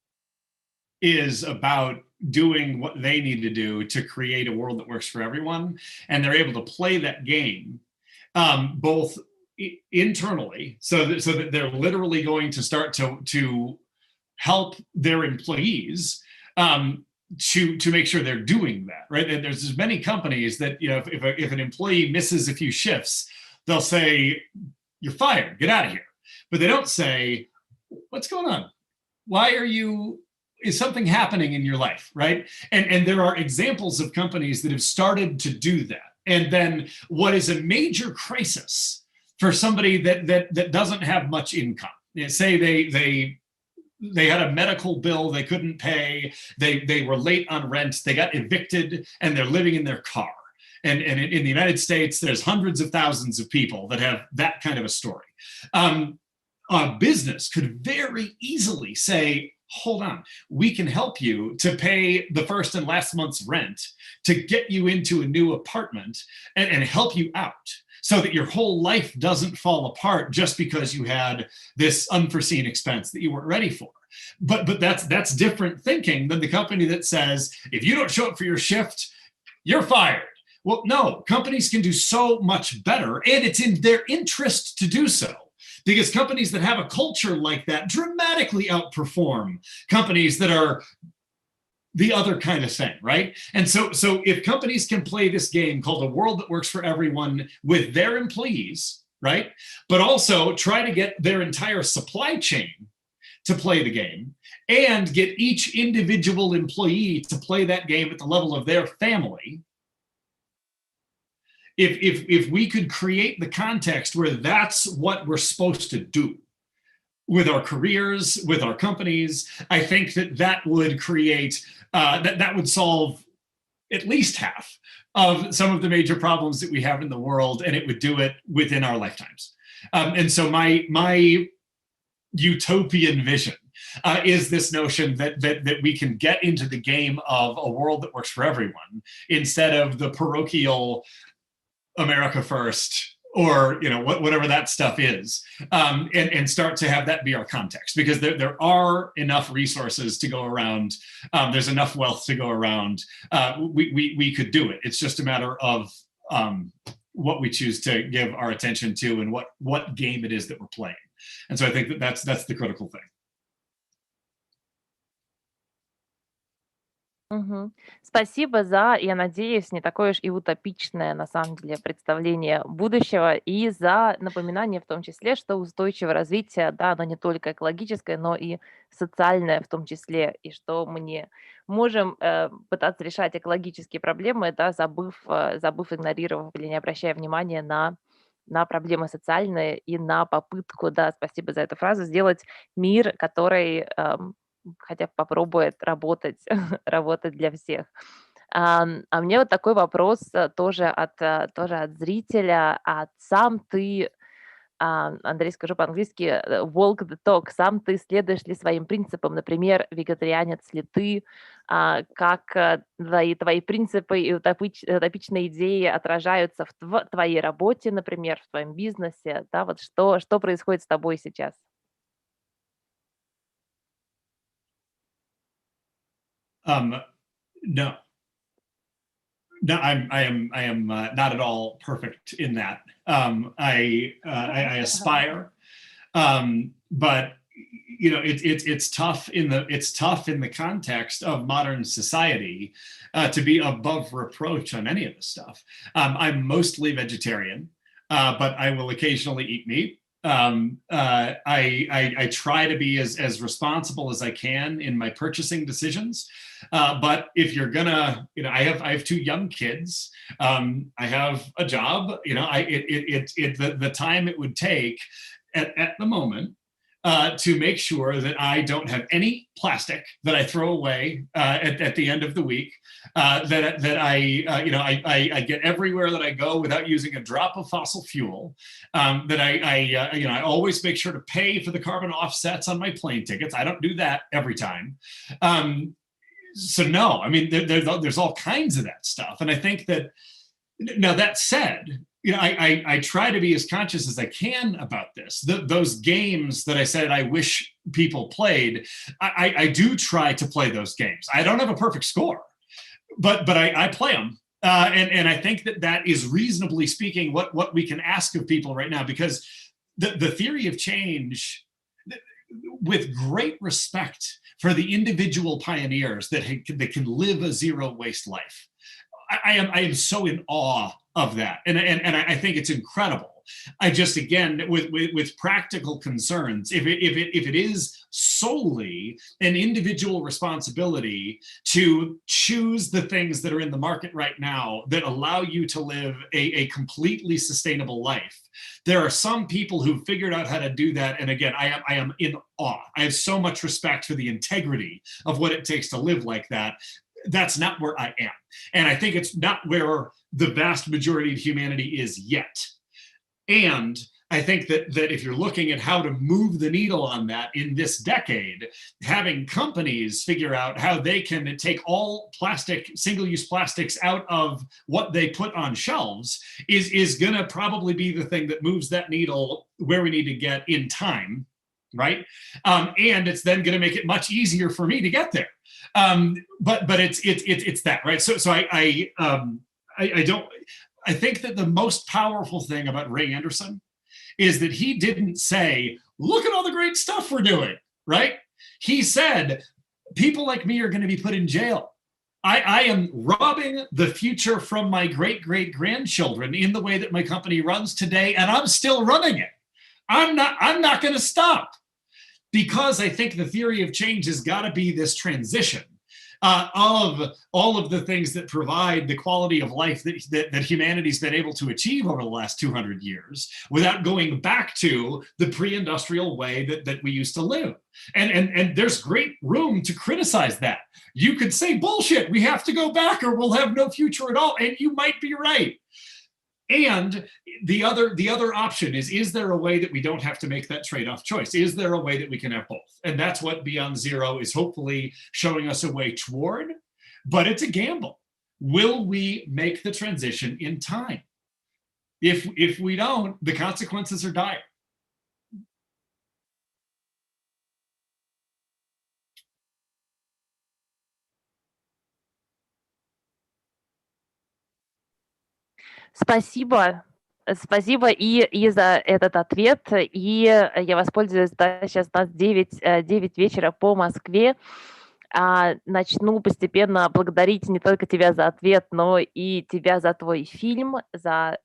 is about doing what they need to do to create a world that works for everyone, and they're able to play that game both internally, so that they're literally going to start to help their employees to make sure they're doing that, right? And there's many companies that, if an employee misses a few shifts, they'll say, "You're fired, get out of here." But they don't say, "What's going on? Is something happening in your life?" Right? And there are examples of companies that have started to do that. And then what is a major crisis for somebody that doesn't have much income, say they had a medical bill they couldn't pay, they were late on rent, they got evicted, and they're living in their car. And in the United States, there's hundreds of thousands of people that have that kind of a story. A business could very easily say, "Hold on, we can help you to pay the first and last month's rent, to get you into a new apartment and help you out, so that your whole life doesn't fall apart just because you had this unforeseen expense that you weren't ready for." But that's different thinking than the company that says, "If you don't show up for your shift, you're fired. Well, no, companies can do so much better, and it's in their interest to do so. Because companies that have a culture like that dramatically outperform companies that are the other kind of thing, right? And so if companies can play this game called a world that works for everyone with their employees, right? But also try to get their entire supply chain to play the game and get each individual employee to play that game at the level of their family. If we could create the context where that's what we're supposed to do with our careers, with our companies, I think that would create, that would solve at least half of some of the major problems that we have in the world, and it would do it within our lifetimes. And so my utopian vision is this notion that we can get into the game of a world that works for everyone instead of the parochial America first, or whatever that stuff is, and start to have that be our context, because there are enough resources to go around. There's enough wealth to go around. We could do it. It's just a matter of what we choose to give our attention to and what game it is that we're playing. And so I think that's the critical thing. Мгм. Спасибо за, я надеюсь, не такое уж и утопичное, на самом деле, представление будущего, и за напоминание в том числе, что устойчивое развитие, да, оно не только экологическое, но и социальное в том числе, и что мы не можем пытаться решать экологические проблемы, да, забыв, игнорировав или не обращая внимания на проблемы социальные и на попытку, да, спасибо за эту фразу, сделать мир, который хотя бы попробует работать, работать для всех. А мне вот такой вопрос тоже от зрителя. Сам ты, Андрей, скажу по-английски, walk the talk, сам ты следуешь ли своим принципам? Например, вегетарианец ли ты? Как твои принципы и утопичные идеи отражаются в твоей работе, например, в твоем бизнесе? Да, вот что происходит с тобой сейчас? No, I am not at all perfect in that. I aspire, but it's tough in the context of modern society to be above reproach on any of this stuff. I'm mostly vegetarian, but I will occasionally eat meat. I try to be as responsible as I can in my purchasing decisions. But if you're gonna, I have two young kids. I have a job. The time it would take at the moment to make sure that I don't have any plastic that I throw away at the end of the week, that I get everywhere that I go without using a drop of fossil fuel, that I always make sure to pay for the carbon offsets on my plane tickets. I don't do that every time. So no, I mean, there's all kinds of that stuff. And I think that, now that said, I try to be as conscious as I can about this. Those games that I said I wish people played, I do try to play those games. I don't have a perfect score, but I play them. And I think that is, reasonably speaking, what we can ask of people right now, because the theory of change, with great respect for the individual pioneers that can live a zero waste life, I am so in awe of that, and I think it's incredible. I just, again, with practical concerns, if it is solely an individual responsibility to choose the things that are in the market right now that allow you to live a completely sustainable life, there are some people who've figured out how to do that. And again, I am in awe. I have so much respect for the integrity of what it takes to live like that. That's not where I am. And I think it's not where the vast majority of humanity is yet. And I think that if you're looking at how to move the needle on that in this decade, having companies figure out how they can take all single-use plastics out of what they put on shelves is going to probably be the thing that moves that needle where we need to get in time. right? And it's then going to make it much easier for me to get there. But it's that, right? So I think that the most powerful thing about Ray Anderson is that he didn't say, look at all the great stuff we're doing, right? He said, people like me are going to be put in jail. I am robbing the future from my great-great-grandchildren in the way that my company runs today, and I'm still running it. I'm not going to stop, because I think the theory of change has got to be this transition of all of the things that provide the quality of life that humanity's been able to achieve over the last 200 years without going back to the pre-industrial way that we used to live. And there's great room to criticize that. You could say, bullshit, we have to go back or we'll have no future at all. And you might be right. And the other option is there a way that we don't have to make that trade-off choice? Is there a way that we can have both? And that's what Beyond Zero is hopefully showing us a way toward, but it's a gamble. Will we make the transition in time? If we don't, the consequences are dire. Спасибо. Спасибо и за этот ответ. И я воспользуюсь, да, сейчас у нас 9 вечера по Москве. Начну постепенно благодарить не только тебя за ответ, но и тебя за твой фильм, за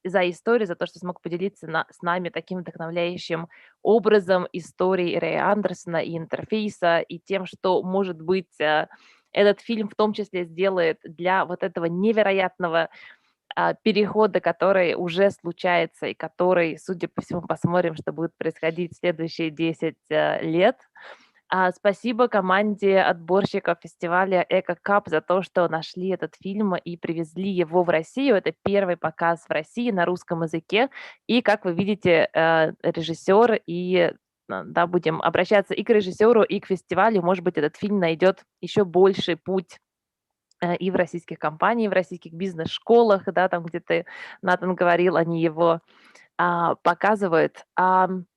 историю, за то, что смог поделиться с нами таким вдохновляющим образом истории Рэя Андерсона и интерфейса, и тем, что, может быть, этот фильм в том числе сделает для вот этого невероятного перехода, который уже случается и который, судя по всему, посмотрим, что будет происходить в следующие 10 лет. Спасибо команде отборщиков фестиваля «Эко-Кап» за то, что нашли этот фильм и привезли его в Россию. Это первый показ в России на русском языке. И, как вы видите, режиссер и... Да, будем обращаться и к режиссеру, и к фестивалю. Может быть, этот фильм найдет еще больший путь и в российских компаниях, в российских бизнес-школах, да, там, где ты, Натан, говорил, они его показывают.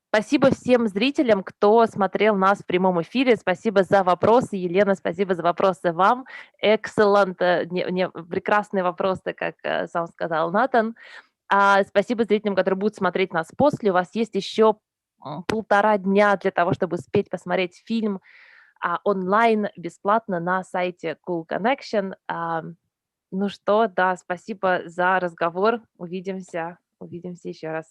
Спасибо всем зрителям, кто смотрел нас в прямом эфире. Спасибо за вопросы, Елена, спасибо за вопросы вам. Excellent, прекрасные вопросы, как сам сказал Натан. Спасибо зрителям, которые будут смотреть нас после. У вас есть еще 1,5 дня для того, чтобы успеть посмотреть фильм онлайн бесплатно на сайте Cool Connection. Ну что, да, спасибо за разговор. Увидимся еще раз.